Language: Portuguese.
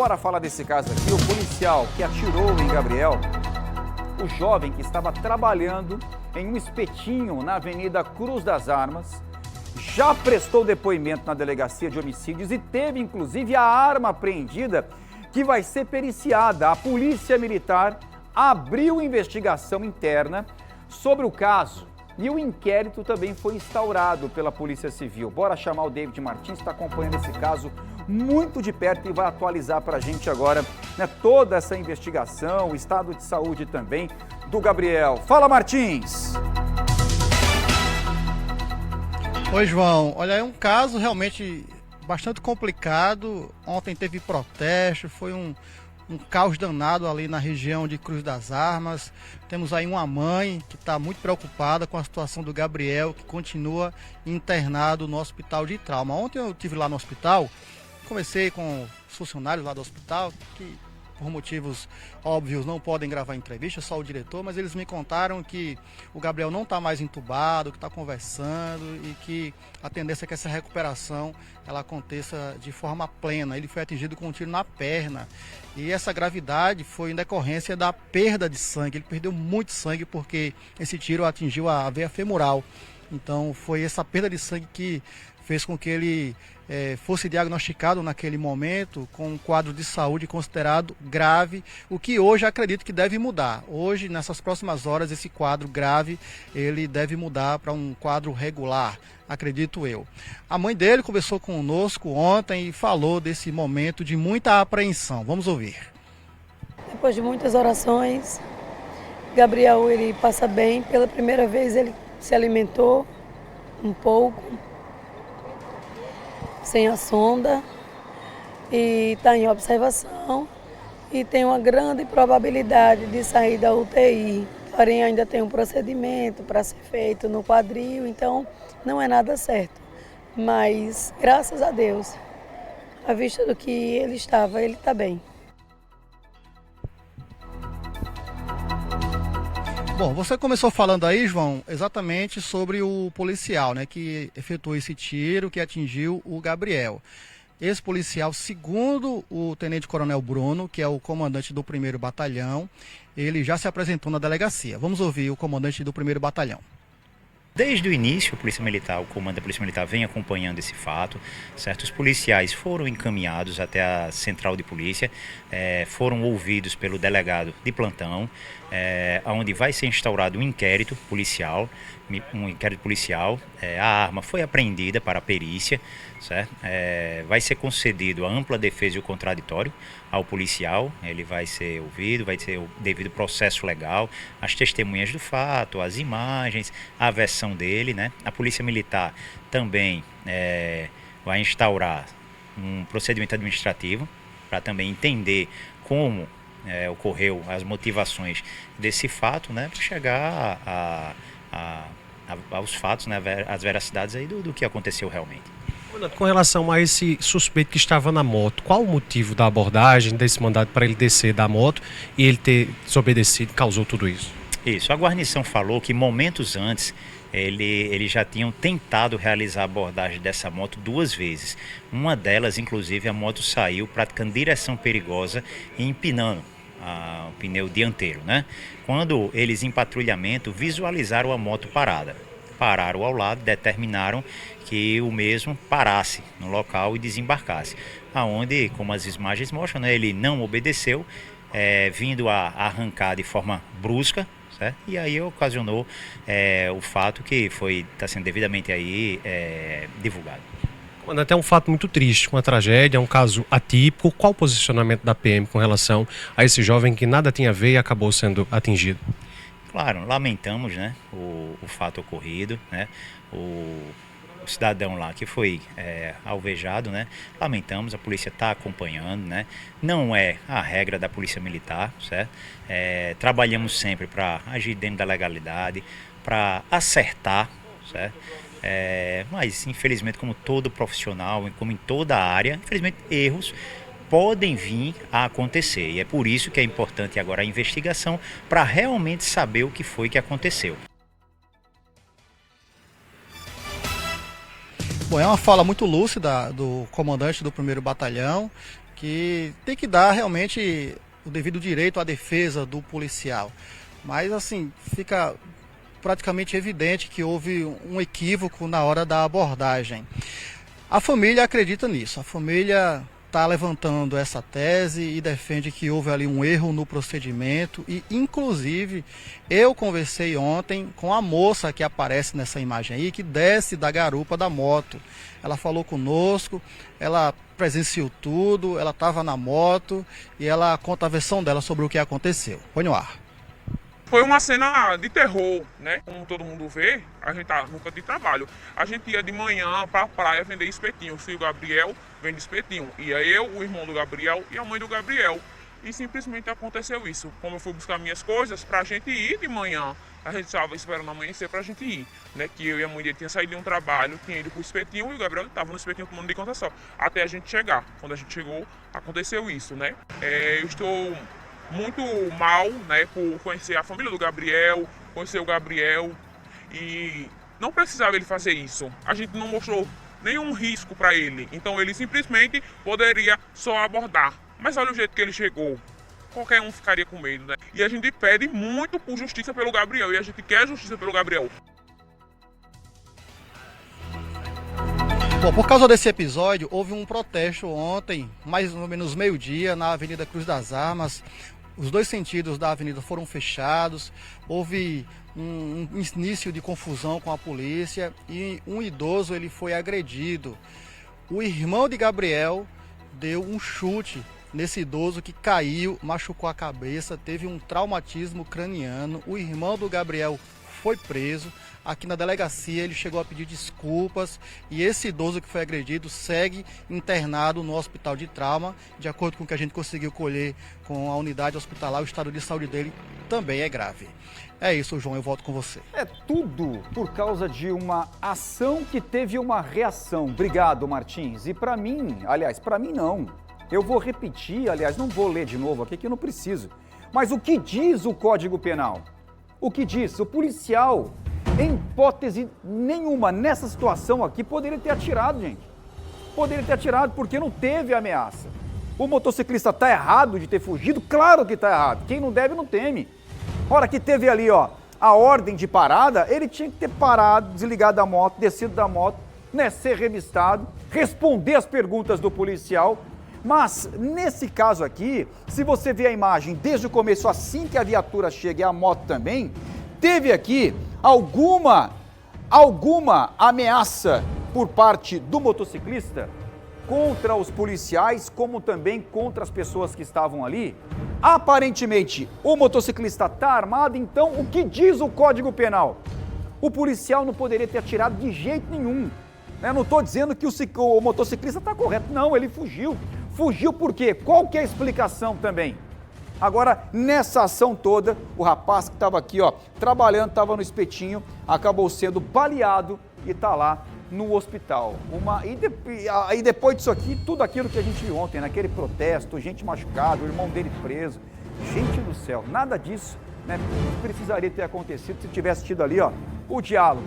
Bora falar desse caso aqui. O policial que atirou em Gabriel, o jovem que estava trabalhando em um espetinho na Avenida Cruz das Armas, já prestou depoimento na delegacia de homicídios e teve inclusive a arma apreendida que vai ser periciada. A Polícia Militar abriu investigação interna sobre o caso e o inquérito também foi instaurado pela Polícia Civil. Bora chamar o David Martins, que está acompanhando esse caso muito de perto e vai atualizar para a gente agora, né, toda essa investigação, o estado de saúde também do Gabriel. Fala, Martins! Oi, João. Olha, é um caso realmente bastante complicado. Ontem teve protesto, foi um caos danado ali na região de Cruz das Armas. Temos aí uma mãe que está muito preocupada com a situação do Gabriel, que continua internado no hospital de trauma. Ontem eu estive lá no hospital, conversei com os funcionários lá do hospital, que por motivos óbvios não podem gravar entrevista, só o diretor, mas eles me contaram que o Gabriel não está mais entubado, que está conversando e que a tendência é que essa recuperação ela aconteça de forma plena. Ele foi atingido com um tiro na perna e essa gravidade foi em decorrência da perda de sangue. Ele perdeu muito sangue porque esse tiro atingiu a veia femoral. Então foi essa perda de sangue que fez com que ele fosse diagnosticado naquele momento com um quadro de saúde considerado grave, o que hoje acredito que deve mudar. Hoje, nessas próximas horas, esse quadro grave, ele deve mudar para um quadro regular, acredito eu. A mãe dele conversou conosco ontem e falou desse momento de muita apreensão. Vamos ouvir. Depois de muitas orações, Gabriel ele passa bem. Pela primeira vez ele se alimentou um pouco, sem a sonda, e está em observação e tem uma grande probabilidade de sair da UTI. Porém, ainda tem um procedimento para ser feito no quadril, então não é nada certo. Mas, graças a Deus, à vista do que ele estava, ele está bem. Bom, você começou falando aí, João, exatamente sobre o policial, né, que efetuou esse tiro que atingiu o Gabriel. Esse policial, segundo o tenente-coronel Bruno, que é o comandante do 1º Batalhão, ele já se apresentou na delegacia. Vamos ouvir o comandante do 1º Batalhão. Desde o início, a Polícia Militar, o comando da Polícia Militar vem acompanhando esse fato, certo? Os policiais foram encaminhados até a central de polícia, foram ouvidos pelo delegado de plantão, onde vai ser instaurado um inquérito policial, a arma foi apreendida para a perícia, certo? Vai ser concedido a ampla defesa e o contraditório ao policial, ele vai ser ouvido, vai ter o devido processo legal, as testemunhas do fato, as imagens, a versão dele, né? A Polícia Militar também vai instaurar um procedimento administrativo para também entender como ocorreu as motivações desse fato, né? Para chegar aos fatos, né? Às veracidades aí do que aconteceu realmente. Com relação a esse suspeito que estava na moto, qual o motivo da abordagem, desse mandado para ele descer da moto e ele ter desobedecido, causou tudo isso? Isso, a guarnição falou que momentos antes eles já tinham tentado realizar a abordagem dessa moto 2 vezes. Uma delas, inclusive, a moto saiu praticando direção perigosa e empinando o pneu dianteiro, né? Quando eles em patrulhamento visualizaram a moto parada, pararam ao lado, determinaram que o mesmo parasse no local e desembarcasse. Aonde, como as imagens mostram, né, ele não obedeceu, vindo a arrancar de forma brusca, certo? E aí ocasionou o fato que está sendo devidamente aí divulgado. Até um fato muito triste, uma tragédia, um caso atípico. Qual o posicionamento da PM com relação a esse jovem que nada tinha a ver e acabou sendo atingido? Claro, lamentamos, né, o fato ocorrido, né, o cidadão lá que foi alvejado, né, lamentamos, a polícia está acompanhando, né, não é a regra da Polícia Militar, certo? Trabalhamos sempre para agir dentro da legalidade, para acertar, certo? Mas infelizmente, como todo profissional e como em toda a área, infelizmente erros podem vir a acontecer, e é por isso que é importante agora a investigação para realmente saber o que foi que aconteceu. Bom, é uma fala muito lúcida do comandante do 1º Batalhão, que tem que dar realmente o devido direito à defesa do policial. Mas assim, fica praticamente evidente que houve um equívoco na hora da abordagem. A família acredita nisso, a família está levantando essa tese e defende que houve ali um erro no procedimento e, inclusive, eu conversei ontem com a moça que aparece nessa imagem aí, que desce da garupa da moto. Ela falou conosco, ela presenciou tudo, ela estava na moto e ela conta a versão dela sobre o que aconteceu. Põe no ar. Foi uma cena de terror, né? Como todo mundo vê, a gente tá no canto de trabalho. A gente ia de manhã pra praia vender espetinho. O filho Gabriel vende espetinho. Ia eu, o irmão do Gabriel e a mãe do Gabriel. E simplesmente aconteceu isso. Como eu fui buscar minhas coisas pra gente ir de manhã, a gente estava esperando amanhecer pra gente ir, né? Que eu e a mãe dele tinha saído de um trabalho, tinha ido pro espetinho e o Gabriel estava no espetinho tomando de conta só. Até a gente chegar. Quando a gente chegou, aconteceu isso, né? Eu estou muito mal, né, por conhecer a família do Gabriel, conhecer o Gabriel, e não precisava ele fazer isso. A gente não mostrou nenhum risco para ele, então ele simplesmente poderia só abordar. Mas olha o jeito que ele chegou. Qualquer um ficaria com medo, né? E a gente pede muito por justiça pelo Gabriel, e a gente quer justiça pelo Gabriel. Bom, por causa desse episódio, houve um protesto ontem, mais ou menos meio-dia, na Avenida Cruz das Armas. Os dois sentidos da avenida foram fechados, houve um início de confusão com a polícia e um idoso ele foi agredido. O irmão de Gabriel deu um chute nesse idoso que caiu, machucou a cabeça, teve um traumatismo craniano. O irmão do Gabriel foi preso. Aqui na delegacia ele chegou a pedir desculpas e esse idoso que foi agredido segue internado no hospital de trauma. De acordo com o que a gente conseguiu colher com a unidade hospitalar, o estado de saúde dele também é grave. É isso, João, eu volto com você. É tudo por causa de uma ação que teve uma reação. Obrigado, Martins. E para mim, aliás, para mim não. Eu vou repetir, aliás, não vou ler de novo aqui que eu não preciso. Mas o que diz o Código Penal? O que diz? O policial, em hipótese nenhuma, nessa situação aqui, poderia ter atirado, gente. Poderia ter atirado porque não teve ameaça. O motociclista está errado de ter fugido? Claro que está errado. Quem não deve, não teme. A hora que teve ali, ó, a ordem de parada, ele tinha que ter parado, desligado da moto, descido da moto, né, ser revistado, responder as perguntas do policial. Mas, nesse caso aqui, se você vê a imagem desde o começo, assim que a viatura chega e a moto também, teve aqui alguma ameaça por parte do motociclista contra os policiais, como também contra as pessoas que estavam ali? Aparentemente, o motociclista está armado, então o que diz o Código Penal? O policial não poderia ter atirado de jeito nenhum. Eu não estou dizendo que o motociclista está correto, não, ele fugiu. Fugiu por quê? Qual que é a explicação também? Agora, nessa ação toda, o rapaz que estava aqui, ó, trabalhando, estava no espetinho, acabou sendo baleado e está lá no hospital. E depois disso aqui, tudo aquilo que a gente viu ontem, naquele protesto, gente machucada, o irmão dele preso. Gente do céu, nada disso, né, precisaria ter acontecido se tivesse tido ali, ó, o diálogo.